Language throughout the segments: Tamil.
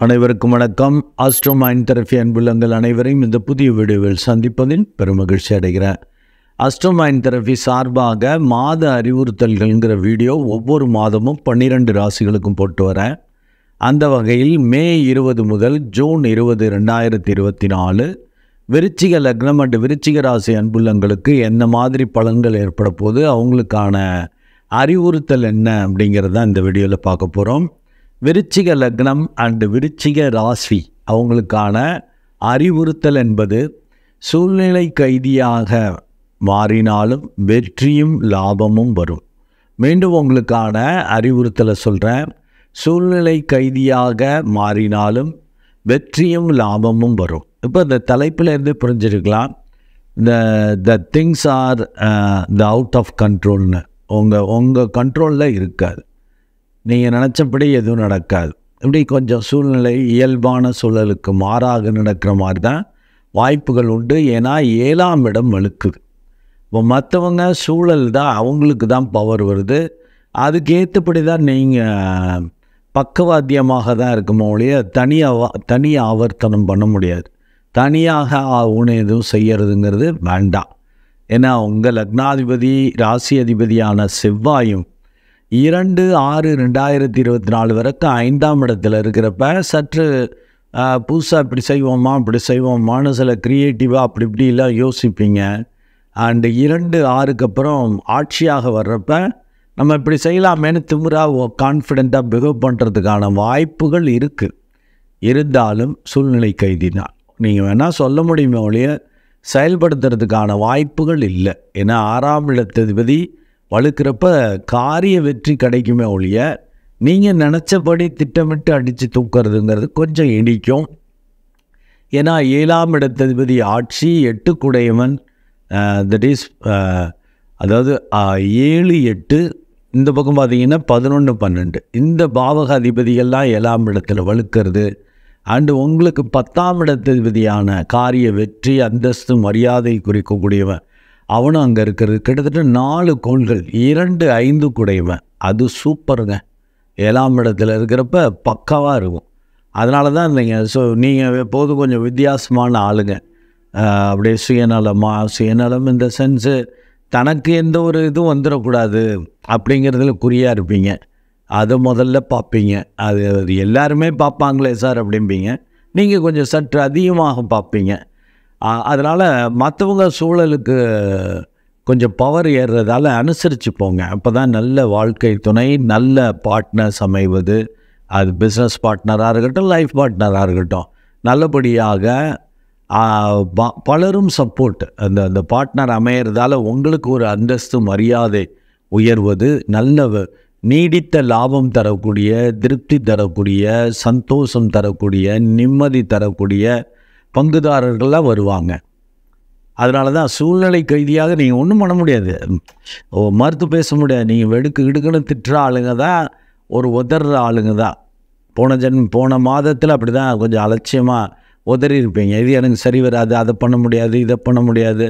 அனைவருக்கும் வணக்கம். ஆஸ்ட்ரோ மைண்ட் தெரபி அன்புள்ளங்கள் அனைவரையும் இந்த புதிய வீடியோவில் சந்திப்பதில் பெருமகிழ்ச்சி அடைகிறேன். ஆஸ்ட்ரோ மைண்ட் தெரபி சார்பாக மாத அறிவுறுத்தல்கள்ங்கிற வீடியோ ஒவ்வொரு மாதமும் 12 ராசிகளுக்கும் போட்டு வரேன். அந்த வகையில் மே 20 முதல் ஜூன் 20, 2024 விருச்சிக லக்னம் அண்டு விருச்சிக ராசி அன்புள்ளங்களுக்கு என்ன மாதிரி பலன்கள் ஏற்பட போது, அவங்களுக்கான அறிவுறுத்தல் என்ன அப்படிங்கிறத இந்த வீடியோவில் பார்க்க போகிறோம். விருச்சிக லக்னம் அண்டு விருச்சிக ராசி அவங்களுக்கான அறிவுறுத்தல் என்பது, சூழ்நிலை கைதியாக மாறினாலும் வெற்றியும் லாபமும் வரும். மீண்டும் உங்களுக்கான அறிவுறுத்தலை சொல்கிறேன். சூழ்நிலை கைதியாக மாறினாலும் வெற்றியும் லாபமும் வரும். இப்போ இந்த தலைப்பில் இருந்து புரிஞ்சிருக்கலாம். The things are the out of கண்ட்ரோல்னு உங்கள் கண்ட்ரோலில் இருக்காது. நீங்கள் நினச்சபடி எதுவும் நடக்காது. இப்படி கொஞ்சம் சூழ்நிலை இயல்பான சூழலுக்கு மாறாக நடக்கிற மாதிரி தான் வாய்ப்புகள் உண்டு. ஏன்னா 7ஆம் இடம் வலுக்குது. இப்போ மற்றவங்க சூழல் தான், அவங்களுக்கு தான் பவர் வருது. அதுக்கு ஏற்றபடி தான் நீங்கள் பக்கவாத்தியமாக தான் இருக்குமோ ஒழிய தனி ஆவர்த்தனம் பண்ண முடியாது. தனியாக உணவு எதுவும் செய்கிறதுங்கிறது வேண்டாம். ஏன்னா உங்கள் லக்னாதிபதி ராசி அதிபதியான செவ்வாயும் 2/6/2024 வரைக்கும் 5ஆம் இடத்துல இருக்கிறப்ப சற்று புதுசாக இப்படி செய்வோமான்னு சில க்ரியேட்டிவாக அப்படி இப்படிலாம் யோசிப்பீங்க. அண்டு 2/6க்கு அப்புறம் ஆட்சியாக வர்றப்ப நம்ம இப்படி செய்யலாமேன்னு திமிராக கான்ஃபிடெண்ட்டாக பிஹேவ் பண்ணுறதுக்கான வாய்ப்புகள் இருக்குது. இருந்தாலும் சூழ்நிலை கைதினா நீங்கள் வேணால் சொல்ல முடியுமே ஒழிய செயல்படுத்துறதுக்கான வாய்ப்புகள் இல்லை. ஏன்னா 6ஆம் இடத்ததிபதி வலுக்கிறப்ப காரிய வெற்றி கிடைக்குமே ஒழிய நீங்கள் நினச்சபடி திட்டமிட்டு அடித்து தூக்கிறதுங்கிறது கொஞ்சம் இடிக்கும். ஏன்னா 7ஆம் இடத்ததிபதி ஆட்சி 8 குடையவன், தட் இஸ் அதாவது 7, 8, இந்த பக்கம் பார்த்தீங்கன்னா 11, 12 இந்த பாவக அதிபதிகள்லாம் 7ஆம் இடத்துல வலுக்கிறது. அண்டு உங்களுக்கு 10ஆம் இடத்ததிபதியான காரிய வெற்றி, அந்தஸ்து, மரியாதை குறிக்கக்கூடியவன் அவனும் அங்கே இருக்கிறது. கிட்டத்தட்ட 4 கோள்கள், 2, 5 குடையவன். அது சூப்பருங்க. 7ஆம் இடத்துல இருக்கிறப்ப பக்காவாக இருக்கும். அதனால தான் இல்லைங்க. நீங்கள் எப்போதும் கொஞ்சம் வித்தியாசமான ஆளுங்க. அப்படியே சுயநலம் இந்த சென்ஸு, தனக்கு எந்த ஒரு இதுவும் வந்துடக்கூடாது அப்படிங்கிறதுல குறியாக இருப்பீங்க. அதை முதல்ல பார்ப்பீங்க. அது எல்லாருமே பார்ப்பாங்களே சார் அப்படிம்பீங்க. நீங்கள் கொஞ்சம் சற்று அதிகமாக பார்ப்பீங்க. அதனால் மற்றவங்க சூழலுக்கு கொஞ்சம் பவர் ஏறுறதால அனுசரித்து போங்க. அப்போ தான் நல்ல வாழ்க்கை துணை, நல்ல பார்ட்னர்ஸ் அமைவது. அது பிஸ்னஸ் பார்ட்னராக இருக்கட்டும், லைஃப் பார்ட்னராக இருக்கட்டும், நல்லபடியாக பலரும் சப்போர்ட் அந்த பார்ட்னர் அமையிறதால உங்களுக்கு ஒரு அந்தஸ்து, மரியாதை உயர்வது, நல்ல நீடித்த லாபம் தரக்கூடிய, திருப்தி தரக்கூடிய, சந்தோஷம் தரக்கூடிய, நிம்மதி தரக்கூடிய பங்குதாரர்கள்லாம் வருவாங்க. அதனால தான் சூழ்நிலை கைதியாக நீங்கள் ஒன்றும் பண்ண முடியாது, மறுத்து பேச முடியாது. நீங்கள் வெடுக்குன்னு திட்டுற ஆளுங்க தான், ஒரு உதற ஆளுங்க தான். போன மாதத்தில் அப்படி தான் கொஞ்சம் அலட்சியமாக உதறி இருப்பீங்க. இது எனக்கு சரி வராது, அதை பண்ண முடியாது, இதை பண்ண முடியாது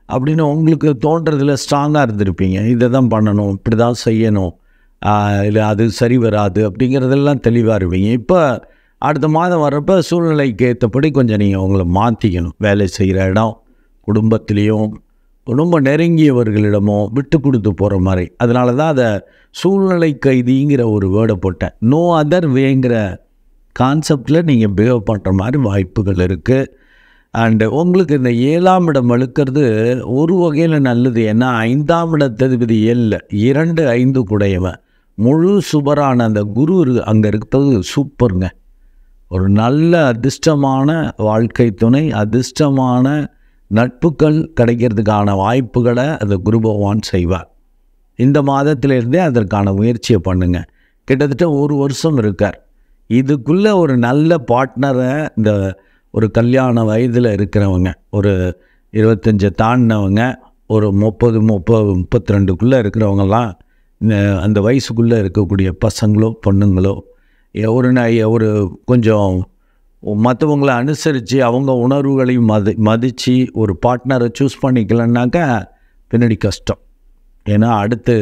அப்படின்னு உங்களுக்கு தோன்றதில் ஸ்ட்ராங்காக இருந்திருப்பீங்க. இதை தான் பண்ணணும், இப்படி தான் செய்யணும், இல்லை அது சரி வராது அப்படிங்கிறதெல்லாம் தெளிவாக இருப்பீங்க. இப்போ அடுத்த மாதம் வர்றப்போ சூழ்நிலைக்கு ஏற்றபடி கொஞ்சம் நீங்கள் உங்களை மாற்றிக்கணும். வேலை செய்கிற இடம், குடும்பத்திலையும் ரொம்ப நெருங்கியவர்களிடமோ விட்டு கொடுத்து போகிற மாதிரி. அதனால தான் அதை சூழ்நிலை கைதிங்கிற ஒரு வேர்டை போட்டேன். நோ அதர் வேங்கிற கான்செப்டில் நீங்கள் பிஹேவ் பண்ணுற மாதிரி வாய்ப்புகள் இருக்குது. அண்டு உங்களுக்கு இந்த 7ஆம் இடம் வலுக்கிறது ஒரு வகையில் நல்லது. ஏன்னா 5ஆம் இடத்ததிபதி 7, 2, 5 குடையவன், முழு சுபரான அந்த குரு அங்கே இருக்கிறது சூப்பருங்க. ஒரு நல்ல அதிர்ஷ்டமான வாழ்க்கை துணை, அதிர்ஷ்டமான நட்புகள் கிடைக்கிறதுக்கான வாய்ப்புகளை அந்த குரு பகவான் செய்வார். இந்த மாதத்திலிருந்தே அதற்கான முயற்சியை பண்ணுங்க. கிட்டத்தட்ட 1 வருஷம் இருக்கார். இதுக்குள்ளே ஒரு நல்ல பார்ட்னரை, இந்த ஒரு கல்யாண வயதில் இருக்கிறவங்க, ஒரு 25 தாண்டினவங்க, ஒரு 30, 32க்குள்ளே இருக்கிறவங்கெல்லாம், அந்த வயசுக்குள்ளே இருக்கக்கூடிய பசங்களோ பொண்ணுங்களோ ஒரு கொஞ்சம் மற்றவங்களை அனுசரித்து அவங்க உணர்வுகளையும் மதித்து ஒரு பார்ட்னரை சூஸ் பண்ணிக்கலன்னாக்கா பின்னாடி கஷ்டம். ஏன்னா அடுத்து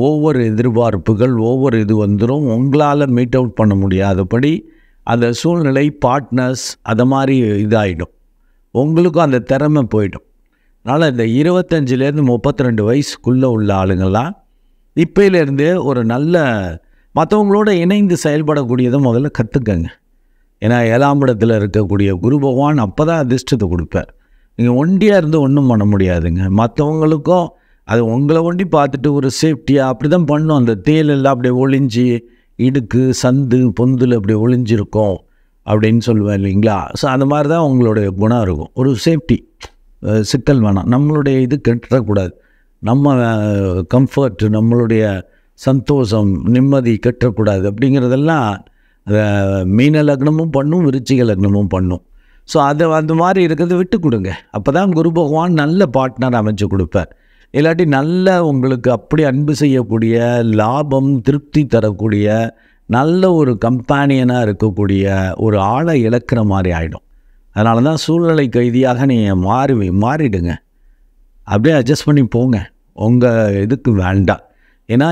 ஒவ்வொரு எதிர்பார்ப்புகள், ஒவ்வொரு இது வந்துடும். உங்களால் மீட் அவுட் பண்ண முடியாதபடி அந்த சூழ்நிலை, பார்ட்னர்ஸ் அதை மாதிரி இதாகிடும். உங்களுக்கும் அந்த திறமை போயிடும். அதனால் இந்த 25லேருந்து 32 வயசுக்குள்ளே உள்ள ஆளுங்கள்லாம் இப்போலேருந்தே ஒரு நல்ல மற்றவங்களோட இணைந்து செயல்படக்கூடியதை முதல்ல கற்றுக்கங்க. ஏன்னா 7ஆம் இடத்துல இருக்கக்கூடிய குரு பகவான் அப்போ தான் அதிர்ஷ்டத்தை கொடுப்பார். நீங்கள் ஒண்டியாக இருந்து ஒன்றும் பண்ண முடியாதுங்க. மற்றவங்களுக்கும் அது உங்களை ஒண்டி பார்த்துட்டு ஒரு சேஃப்டியாக அப்படி தான் பண்ணும். அந்த தேல் எல்லாம் அப்படியே ஒளிஞ்சு இடுக்கு சந்து பொந்தில் அப்படி ஒளிஞ்சிருக்கும் அப்படின்னு சொல்லுவேன் இல்லைங்களா. ஸோ அந்த மாதிரி தான் உங்களுடைய குணம் இருக்கும். ஒரு சேஃப்டி, சிக்கல் வேணாம். நம்மளுடைய இது கெட்டக்கூடாது. நம்ம கம்ஃபர்ட், நம்மளுடைய சந்தோஷம், நிம்மதி கெட்டக்கூடாது அப்படிங்கிறதெல்லாம் மீன லக்னமும் பண்ணும், விருச்சிக லக்னமும் பண்ணும். ஸோ அதை அந்த மாதிரி இருக்கிறத விட்டு கொடுங்க. அப்போ தான் குரு பகவான் நல்ல பார்ட்னர் அமைச்சு கொடுப்பார். இல்லாட்டி நல்ல உங்களுக்கு அப்படி அன்பு செய்யக்கூடிய, லாபம் திருப்தி தரக்கூடிய, நல்ல ஒரு கம்பேனியனாக இருக்கக்கூடிய ஒரு ஆளை இழக்கிற மாதிரி ஆகிடும். அதனால தான் சூழ்நிலை கைதியாக நீங்கள் மாறிடுங்க. அப்படியே அட்ஜஸ்ட் பண்ணி போங்க. உங்கள் இதுக்கு வேண்டாம். ஏன்னா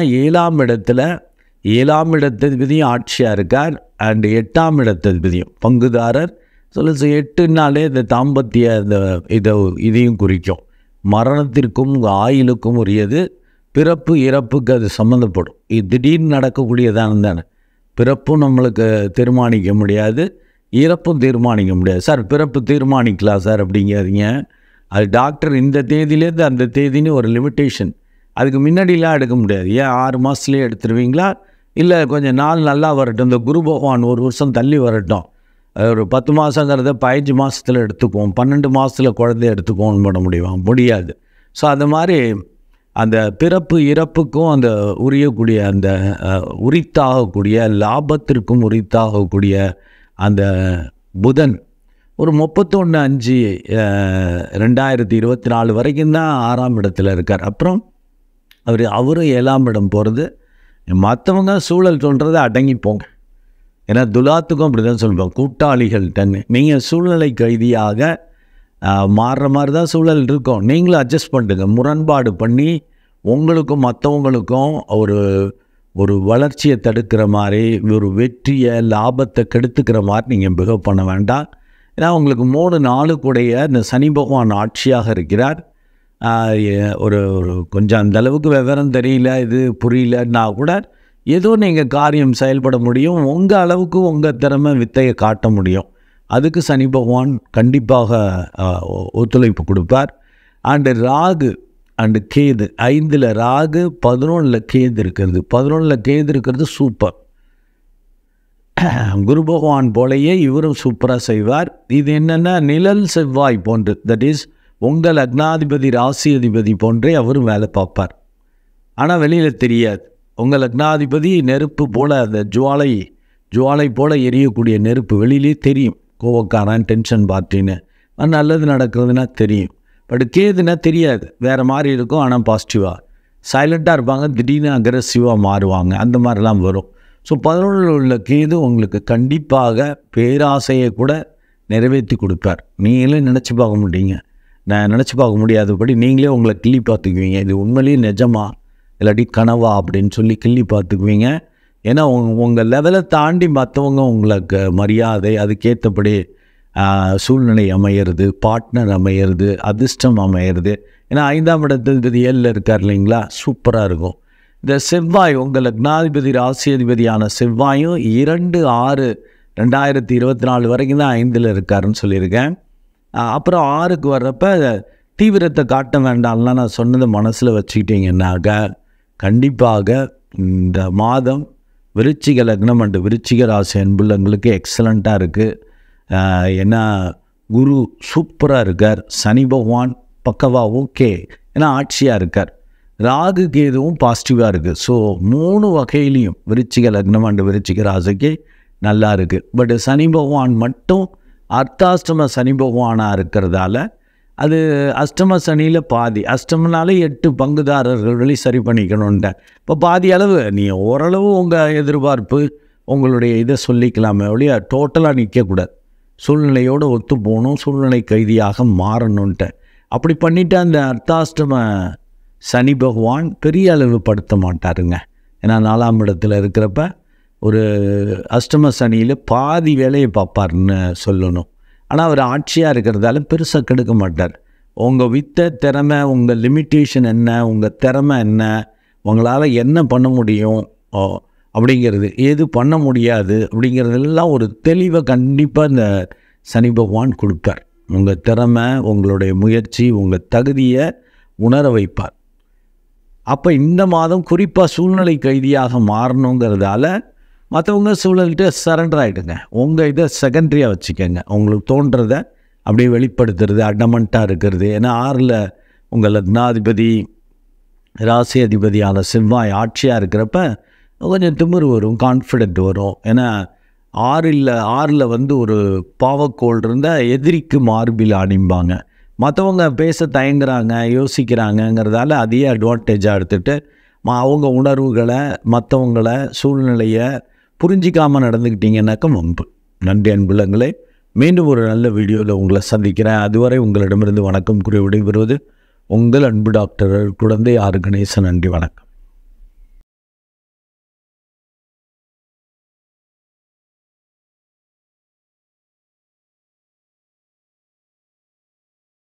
7ஆம் இடத்ததிபதியும் ஆட்சியாக இருக்கார். அண்டு 8ஆம் இடத்ததிபதியும் பங்குதாரர். சொல்ல 8நாலே இந்த தாம்பத்திய இதையும் குறிக்கும். மரணத்திற்கும் ஆயுளுக்கும் உரியது. பிறப்பு இறப்புக்கு அது சம்மந்தப்படும். இது திடீர்னு நடக்கக்கூடியதான தானே. பிறப்பும் நம்மளுக்கு தீர்மானிக்க முடியாது, இறப்பும் தீர்மானிக்க முடியாது. சார் பிறப்பு தீர்மானிக்கலாம் சார் அப்படிங்கிறீங்க. அது டாக்டர் இந்த தேதியிலேருந்து அந்த தேதின்னு ஒரு லிமிட்டேஷன், அதுக்கு முன்னாடிலாம் எடுக்க முடியாது. ஏன் 6 மாதத்துலேயே எடுத்துருவீங்களா? இல்லை கொஞ்சம் நாள் நல்லா வரட்டும், இந்த குரு பகவான் 1 வருஷம் தள்ளி வரட்டும், ஒரு 10 மாதங்கிறத 15 மாதத்தில் எடுத்துக்குவோம், 12 மாதத்தில் குழந்தைய எடுத்துக்குவோம்னு பண்ண முடியாது. ஸோ அந்த மாதிரி அந்த பிறப்பு இறப்புக்கும் அந்த உரியக்கூடிய அந்த உரித்தாகக்கூடிய லாபத்திற்கும் உரித்தாகக்கூடிய அந்த புதன் ஒரு 31/5/2024 வரைக்கும் தான் 6ஆம் இடத்துல இருக்கார். அப்புறம் அவரும் 7ஆம் இடம் போகிறது. மற்றவங்க சூழல் சொல்கிறத அடங்கி போங்க. ஏன்னா துலாத்துக்கும் அப்படி தான் சொல்லுவோம், கூட்டாளிகள் தன்னு. நீங்கள் சூழ்நிலை கைதியாக மாறுற மாதிரி தான் சூழல் இருக்கும். நீங்களும் அட்ஜஸ்ட் பண்ணுங்க. முரண்பாடு பண்ணி உங்களுக்கும் மற்றவங்களுக்கும் ஒரு வளர்ச்சியை தடுக்கிற மாதிரி, ஒரு வெற்றியை லாபத்தை கெடுத்துக்கிற மாதிரி நீங்கள் பிஹேவ் பண்ண வேண்டாம். ஏன்னா உங்களுக்கு 3-4 கூடைய இந்த சனி பகவான் ஆட்சியாக இருக்கிறார். ஒரு கொஞ்சம் அந்தளவுக்கு விவரம் தெரியல, இது புரியலன்னா கூட ஏதோ நீங்கள் காரியம் செயல்பட முடியும். உங்கள் அளவுக்கு உங்கள் திறமை வித்தையை காட்ட முடியும். அதுக்கு சனி பகவான் கண்டிப்பாக ஒத்துழைப்பு கொடுப்பார். அண்டு ராகு அண்டு கேது 5ல் ராகு, 11ல் கேது இருக்கிறது. 11ல் கேது இருக்கிறது சூப்பர். குரு பகவான் போலையே இவரும் சூப்பராக செய்வார். இது என்னென்னா நிழல் செவ்வாய் போன்று, தட் இஸ் உங்கள் லக்னாதிபதி ராசி அதிபதி போன்றே அவரும் வேலை பார்ப்பார். ஆனால் வெளியில் தெரியாது. உங்கள் லக்னாதிபதி நெருப்பு போல், அந்த ஜுவாலை போல் எரியக்கூடிய நெருப்பு வெளியிலே தெரியும். கோவக்காரன், டென்ஷன் பார்ட்டின்னு, நல்லது நடக்கிறதுனா தெரியும். பட் கேதுன்னா தெரியாது, வேறு மாதிரி இருக்கும். ஆனால் பாசிட்டிவாக சைலண்ட்டாக இருப்பாங்க, திடீர்னு அக்ரெசிவாக மாறுவாங்க. அந்த மாதிரிலாம் வரும். ஸோ 11ல் உள்ள கேது உங்களுக்கு கண்டிப்பாக பேராசையை கூட நிறைவேற்றி கொடுப்பார். நீங்களே நினச்சி பார்க்க முடியுங்க. நான் நினச்சி பார்க்க முடியாதபடி நீங்களே உங்களை கிள்ளி பார்த்துக்குவீங்க. இது உண்மையிலேயே நிஜமா இல்லாட்டி கனவா அப்படின்னு சொல்லி கிள்ளி பார்த்துக்குவீங்க. ஏன்னா உங்கள் லெவலை தாண்டி மற்றவங்க உங்களுக்கு மரியாதை, அதுக்கேற்றபடி சூழ்நிலை அமையிறது, பார்ட்னர் அமையிறது, அதிர்ஷ்டம் அமையிறது. ஏன்னா 5ஆம் இடத்ததிபதி 7ல் இருக்கார் இல்லைங்களா, சூப்பராக இருக்கும். இந்த செவ்வாய் உங்கள் லக்னாதிபதி ராசி அதிபதியான செவ்வாயும் 2/6/2024 வரைக்கும் தான் 5ல் இருக்காருன்னு சொல்லியிருக்கேன். அப்புறம் 6க்கு வர்றப்ப தீவிரத்தை காட்ட வேண்டாம்லாம் நான் சொன்னதை மனசில் வச்சுக்கிட்டீங்கன்னாக்க கண்டிப்பாக இந்த மாதம் விருச்சிக லக்னம் அண்டு விருச்சிக ராசி அன்புள்ளங்களுக்கு எக்ஸலண்ட்டாக இருக்குது. ஏன்னா குரு சூப்பராக இருக்கார், சனி பகவான் பக்கவா ஓகே, ஏன்னா ஆட்சியாக இருக்கார், ராகு கேதுவும் பாசிட்டிவாக இருக்குது. ஸோ 3 வகையிலையும் விருச்சிக லக்னம் அண்டு விருச்சிக ராசிக்கு நல்லா இருக்குது. பட் சனி பகவான் மட்டும் அர்த்தாஷ்டம சனி பகவானாக இருக்கிறதால அது அஷ்டம சனியில் பாதி, அஷ்டமனாலே 8 பங்குதாரர்கள் சரி பண்ணிக்கணுன்ட்டேன். இப்போ பாதி அளவு நீ ஓரளவு உங்கள் எதிர்பார்ப்பு உங்களுடைய இதை சொல்லிக்கலாமே ஒழிய டோட்டலாக நிற்கக்கூடாது. சூழ்நிலையோடு ஒத்து போகணும், சூழ்நிலை கைதியாக மாறணுன்ட்டேன். அப்படி பண்ணிவிட்டு அந்த அர்த்தாஷ்டம சனி பகவான் பெரிய அளவு படுத்த மாட்டாருங்க. ஏன்னா 4ஆம் இடத்துல இருக்கிறப்ப ஒரு அஷ்டம சனியில் பாதி வேலையை பார்ப்பார்னு சொல்லணும். ஆனால் அவர் ஆட்சியாக இருக்கிறதால பெருசாக கெடுக்க மாட்டார். உங்கள் வித்த திறமை, உங்கள் லிமிட்டேஷன் என்ன, உங்கள் திறமை என்ன, உங்களால் என்ன பண்ண முடியும் அப்படிங்கிறது, எது பண்ண முடியாது அப்படிங்கிறதெல்லாம் ஒரு தெளிவை கண்டிப்பாக இந்த சனி பகவான் கொடுப்பார். உங்கள் திறமை, உங்களுடைய முயற்சி, உங்கள் தகுதியை உணர வைப்பார். அப்போ இந்த மாதம் குறிப்பாக சூழ்நிலை கைதியாக மாறணுங்கிறதால மற்றவங்க சூழல்கிட்ட சரண்டர் ஆகிடுங்க. உங்கள் இதை செகண்டரியாக வச்சுக்கோங்க. உங்களுக்கு தோன்றதை அப்படியே வெளிப்படுத்துறது, அடமெண்ட்டாக இருக்கிறது. ஏன்னா 6ல் உங்கள் லக்னாதிபதி, ராசி அதிபதியான செவ்வாய் ஆட்சியாக இருக்கிறப்ப கொஞ்சம் திமிரு வரும், கான்ஃபிடென்ட் வரும். ஏன்னா 6ல் வந்து ஒரு பாவக்கோள் இருந்தால் எதிரிக்கு மார்பில் அணிம்பாங்க. மற்றவங்க பேச தயங்குறாங்க, யோசிக்கிறாங்கங்கிறதால அதையே அட்வான்டேஜாக எடுத்துகிட்டு அவங்க உணர்வுகளை, மற்றவங்கள சூழ்நிலையை புரிஞ்சிக்காமல் நடந்துக்கிட்டீங்கன்னாக்கா வம்பு. நன்றி அன்புள்ளங்களே. மீண்டும் ஒரு நல்ல வீடியோவில் உங்களை சந்திக்கிறேன். அதுவரை உங்களிடமிருந்து வணக்கம் கூறி விடைபெறுவது உங்கள் அன்பு டாக்டர் குழந்தை ஆர் கணேசன். நன்றி, வணக்கம்.